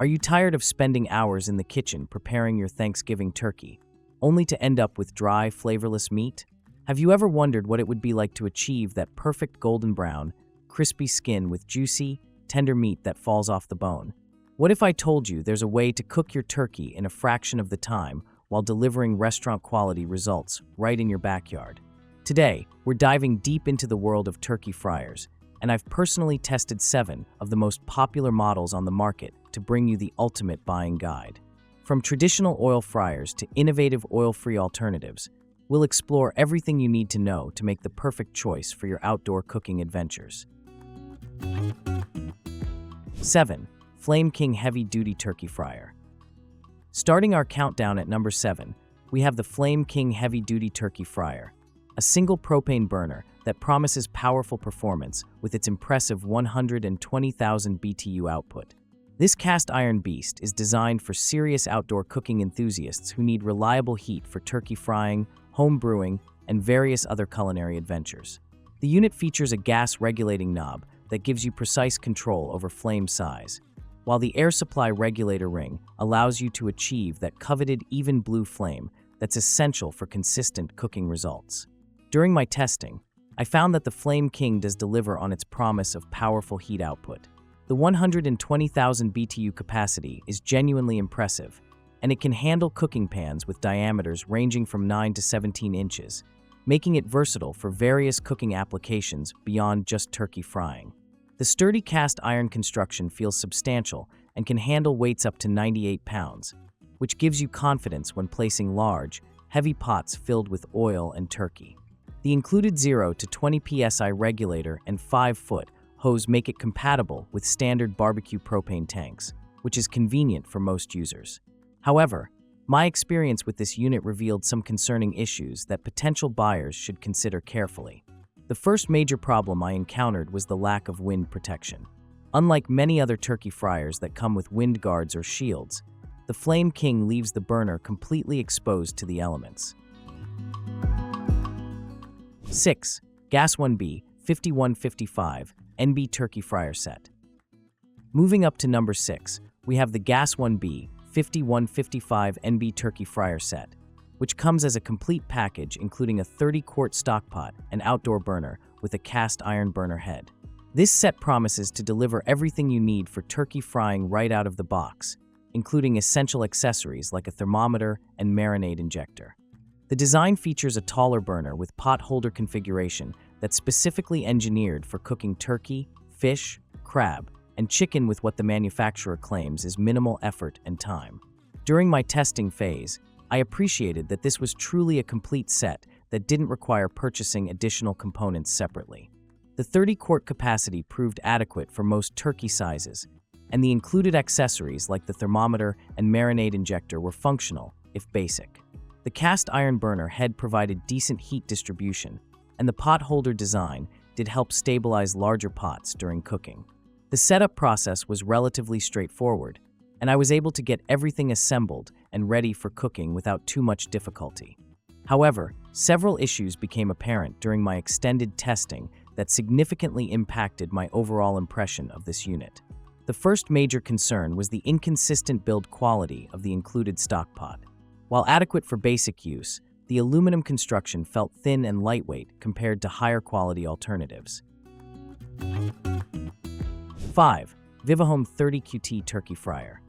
Are you tired of spending hours in the kitchen preparing your Thanksgiving turkey, only to end up with dry, flavorless meat? Have you ever wondered what it would be like to achieve that perfect golden brown, crispy skin with juicy, tender meat that falls off the bone? What if I told you there's a way to cook your turkey in a fraction of the time while delivering restaurant-quality results right in your backyard? Today, we're diving deep into the world of turkey fryers, and I've personally tested 7 of the most popular models on the market to bring you the ultimate buying guide. From traditional oil fryers to innovative oil-free alternatives, we'll explore everything you need to know to make the perfect choice for your outdoor cooking adventures. 7. Flame King Heavy Duty Turkey Fryer. Starting our countdown at number 7, we have the Flame King Heavy Duty Turkey Fryer, a single propane burner that promises powerful performance with its impressive 120,000 BTU output. This cast iron beast is designed for serious outdoor cooking enthusiasts who need reliable heat for turkey frying, home brewing, and various other culinary adventures. The unit features a gas regulating knob that gives you precise control over flame size, while the air supply regulator ring allows you to achieve that coveted even blue flame that's essential for consistent cooking results. During my testing, I found that the Flame King does deliver on its promise of powerful heat output. The 120,000 BTU capacity is genuinely impressive, and it can handle cooking pans with diameters ranging from 9 to 17 inches, making it versatile for various cooking applications beyond just turkey frying. The sturdy cast iron construction feels substantial and can handle weights up to 98 pounds, which gives you confidence when placing large, heavy pots filled with oil and turkey. The included 0 to 20 psi regulator and 5-foot hose make it compatible with standard barbecue propane tanks, which is convenient for most users. However, my experience with this unit revealed some concerning issues that potential buyers should consider carefully. The first major problem I encountered was the lack of wind protection. Unlike many other turkey fryers that come with wind guards or shields, the Flame King leaves the burner completely exposed to the elements. 6. GasOne B5155 NB Turkey Fryer Set. Moving up to number 6, we have the GasOne B5155 NB Turkey Fryer Set, which comes as a complete package including a 30-quart stockpot and outdoor burner with a cast iron burner head. This set promises to deliver everything you need for turkey frying right out of the box, including essential accessories like a thermometer and marinade injector. The design features a taller burner with pot holder configuration that's specifically engineered for cooking turkey, fish, crab, and chicken with what the manufacturer claims is minimal effort and time. During my testing phase, I appreciated that this was truly a complete set that didn't require purchasing additional components separately. The 30-quart capacity proved adequate for most turkey sizes, and the included accessories like the thermometer and marinade injector were functional, if basic. The cast iron burner head provided decent heat distribution, and the pot holder design did help stabilize larger pots during cooking. The setup process was relatively straightforward, and I was able to get everything assembled and ready for cooking without too much difficulty. However, several issues became apparent during my extended testing that significantly impacted my overall impression of this unit. The first major concern was the inconsistent build quality of the included stockpot. While adequate for basic use, the aluminum construction felt thin and lightweight compared to higher quality alternatives. 5. VIVOHOME 30QT Turkey Fryer.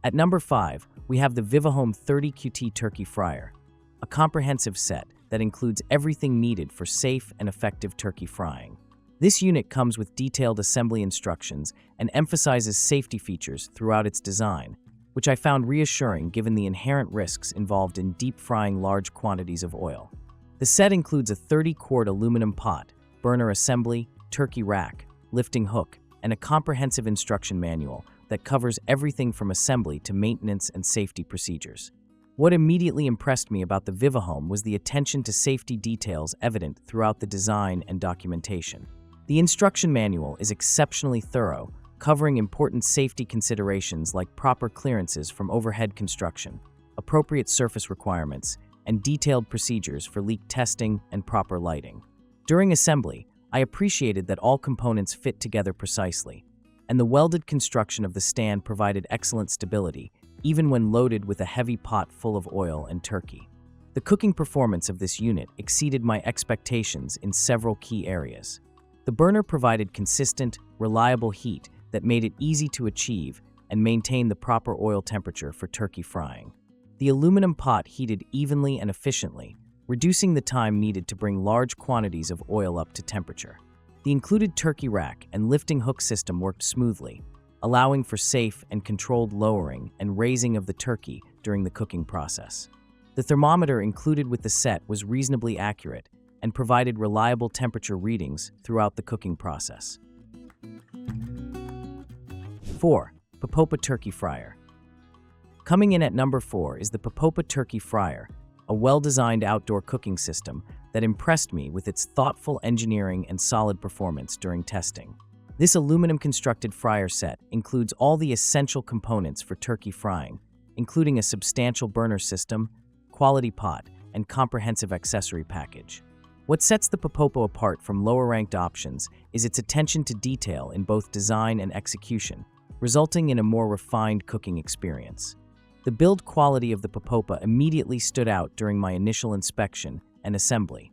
At number 5, we have the VIVOHOME 30QT Turkey Fryer, a comprehensive set that includes everything needed for safe and effective turkey frying. This unit comes with detailed assembly instructions and emphasizes safety features throughout its design, which I found reassuring given the inherent risks involved in deep frying large quantities of oil. The set includes a 30-quart aluminum pot, burner assembly, turkey rack, lifting hook, and a comprehensive instruction manual that covers everything from assembly to maintenance and safety procedures. What immediately impressed me about the VIVOHOME was the attention to safety details evident throughout the design and documentation. The instruction manual is exceptionally thorough, covering important safety considerations like proper clearances from overhead construction, appropriate surface requirements, and detailed procedures for leak testing and proper lighting. During assembly, I appreciated that all components fit together precisely, and the welded construction of the stand provided excellent stability, even when loaded with a heavy pot full of oil and turkey. The cooking performance of this unit exceeded my expectations in several key areas. The burner provided consistent, reliable heat that made it easy to achieve and maintain the proper oil temperature for turkey frying. The aluminum pot heated evenly and efficiently, reducing the time needed to bring large quantities of oil up to temperature. The included turkey rack and lifting hook system worked smoothly, allowing for safe and controlled lowering and raising of the turkey during the cooking process. The thermometer included with the set was reasonably accurate and provided reliable temperature readings throughout the cooking process. 4. Pipopa Turkey Fryer. Coming in at number 4 is the Pipopa Turkey Fryer, a well-designed outdoor cooking system that impressed me with its thoughtful engineering and solid performance during testing. This aluminum-constructed fryer set includes all the essential components for turkey frying, including a substantial burner system, quality pot, and comprehensive accessory package. What sets the Pipopa apart from lower-ranked options is its attention to detail in both design and execution, resulting in a more refined cooking experience. The build quality of the Pipopa immediately stood out during my initial inspection and assembly.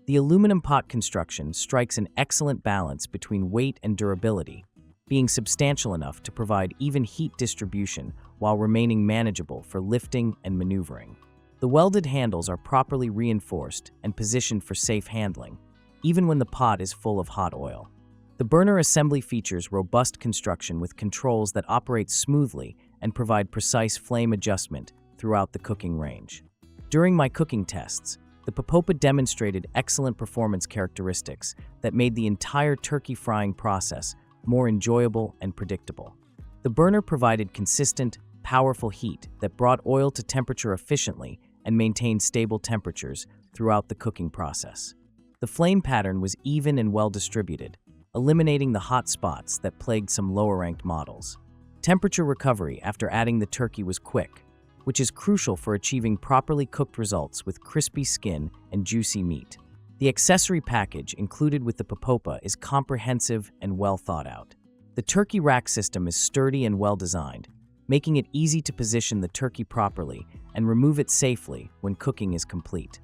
The aluminum pot construction strikes an excellent balance between weight and durability, being substantial enough to provide even heat distribution while remaining manageable for lifting and maneuvering. The welded handles are properly reinforced and positioned for safe handling, even when the pot is full of hot oil. The burner assembly features robust construction with controls that operate smoothly and provide precise flame adjustment throughout the cooking range. During my cooking tests, the Pipopa demonstrated excellent performance characteristics that made the entire turkey frying process more enjoyable and predictable. The burner provided consistent, powerful heat that brought oil to temperature efficiently and maintained stable temperatures throughout the cooking process. The flame pattern was even and well distributed, eliminating the hot spots that plagued some lower-ranked models. Temperature recovery after adding the turkey was quick, which is crucial for achieving properly cooked results with crispy skin and juicy meat. The accessory package included with the Pipopa is comprehensive and well thought out. The turkey rack system is sturdy and well designed, making it easy to position the turkey properly and remove it safely when cooking is complete.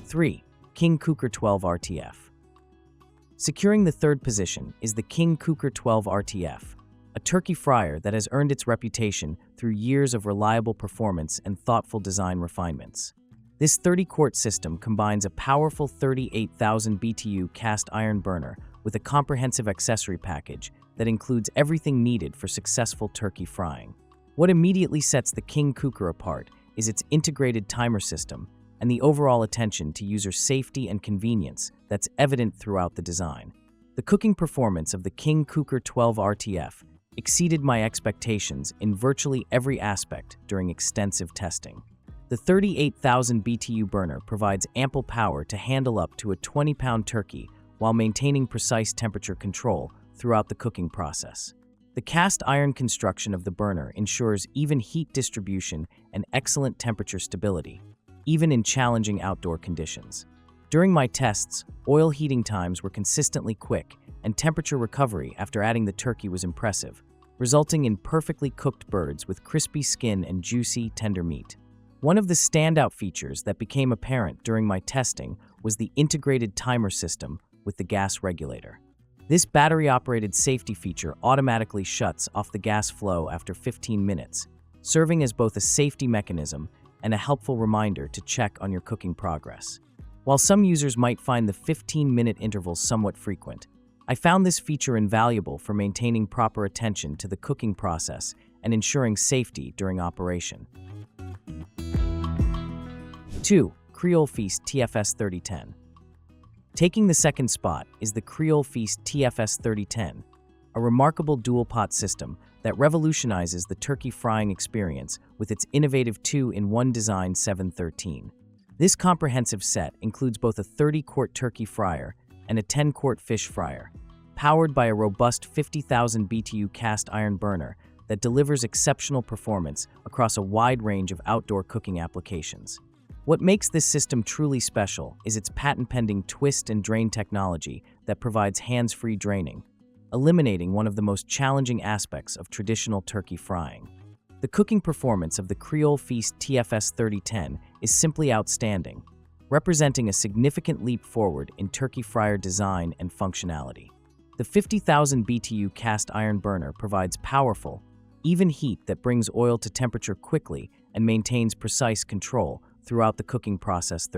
3. King Kooker 12 RTF. Securing the third position is the King Kooker 12 RTF, a turkey fryer that has earned its reputation through years of reliable performance and thoughtful design refinements. This 30-quart system combines a powerful 38,000 BTU cast iron burner with a comprehensive accessory package that includes everything needed for successful turkey frying. What immediately sets the King Kooker apart is its integrated timer system and the overall attention to user safety and convenience that's evident throughout the design. The cooking performance of the King Kooker 12 RTF exceeded my expectations in virtually every aspect during extensive testing. The 38,000 BTU burner provides ample power to handle up to a 20-pound turkey while maintaining precise temperature control throughout the cooking process. The cast iron construction of the burner ensures even heat distribution and excellent temperature stability, even in challenging outdoor conditions. During my tests, oil heating times were consistently quick, and temperature recovery after adding the turkey was impressive, resulting in perfectly cooked birds with crispy skin and juicy, tender meat. One of the standout features that became apparent during my testing was the integrated timer system with the gas regulator. This battery-operated safety feature automatically shuts off the gas flow after 15 minutes, serving as both a safety mechanism and a helpful reminder to check on your cooking progress. While some users might find the 15-minute intervals somewhat frequent, I found this feature invaluable for maintaining proper attention to the cooking process and ensuring safety during operation. 2. CreoleFeast TFS3010. Taking the second spot is the CreoleFeast TFS3010, a remarkable dual-pot system that revolutionizes the turkey frying experience with its innovative 2-in-1 design 713. This comprehensive set includes both a 30-quart turkey fryer and a 10-quart fish fryer, powered by a robust 50,000 BTU cast iron burner that delivers exceptional performance across a wide range of outdoor cooking applications. What makes this system truly special is its patent-pending twist and drain technology that provides hands-free draining, eliminating one of the most challenging aspects of traditional turkey frying. The cooking performance of the CreoleFeast TFS3010 is simply outstanding, representing a significant leap forward in turkey fryer design and functionality. The 50,000 BTU cast iron burner provides powerful, even heat that brings oil to temperature quickly and maintains precise control throughout the cooking process.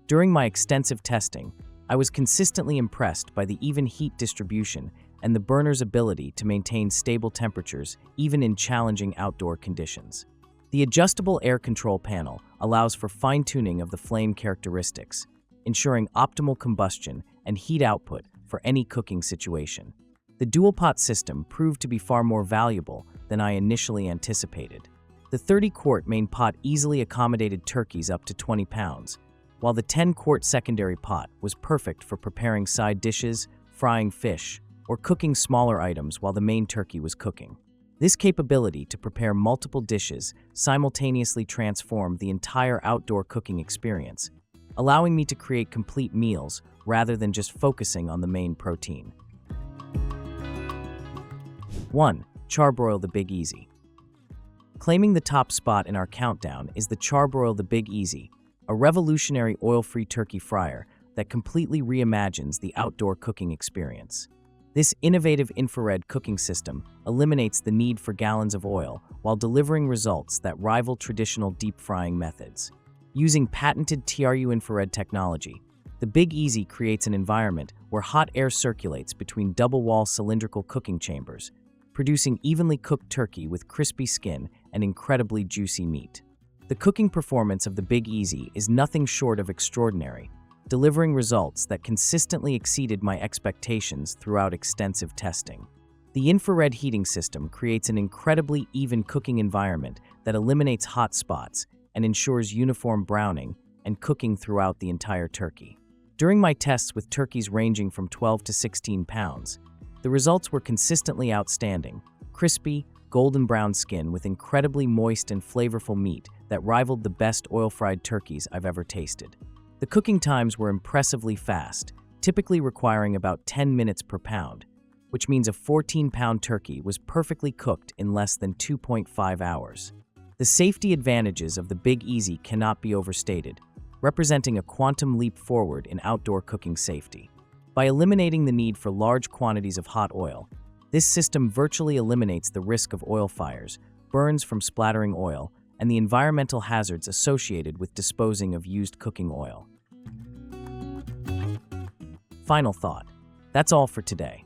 During my extensive testing, I was consistently impressed by the even heat distribution and the burner's ability to maintain stable temperatures even in challenging outdoor conditions. The adjustable air control panel allows for fine-tuning of the flame characteristics, ensuring optimal combustion and heat output for any cooking situation. The dual-pot system proved to be far more valuable than I initially anticipated. The 30-quart main pot easily accommodated turkeys up to 20 pounds, while the 10-quart secondary pot was perfect for preparing side dishes, frying fish, or cooking smaller items while the main turkey was cooking. This capability to prepare multiple dishes simultaneously transformed the entire outdoor cooking experience, allowing me to create complete meals rather than just focusing on the main protein. 1. Char-Broil The Big Easy. Claiming the top spot in our countdown is the Char-Broil The Big Easy, a revolutionary oil-free turkey fryer that completely reimagines the outdoor cooking experience. This innovative infrared cooking system eliminates the need for gallons of oil while delivering results that rival traditional deep frying methods. Using patented TRU infrared technology, the Big Easy creates an environment where hot air circulates between double-wall cylindrical cooking chambers, producing evenly cooked turkey with crispy skin and incredibly juicy meat. The cooking performance of the Big Easy is nothing short of extraordinary, delivering results that consistently exceeded my expectations throughout extensive testing. The infrared heating system creates an incredibly even cooking environment that eliminates hot spots and ensures uniform browning and cooking throughout the entire turkey. During my tests with turkeys ranging from 12 to 16 pounds, the results were consistently outstanding: crispy, golden brown skin with incredibly moist and flavorful meat that rivaled the best oil-fried turkeys I've ever tasted. The cooking times were impressively fast, typically requiring about 10 minutes per pound, which means a 14-pound turkey was perfectly cooked in less than 2.5 hours. The safety advantages of the Big Easy cannot be overstated, representing a quantum leap forward in outdoor cooking safety. By eliminating the need for large quantities of hot oil, this system virtually eliminates the risk of oil fires, burns from splattering oil, and the environmental hazards associated with disposing of used cooking oil. Final thought. That's all for today.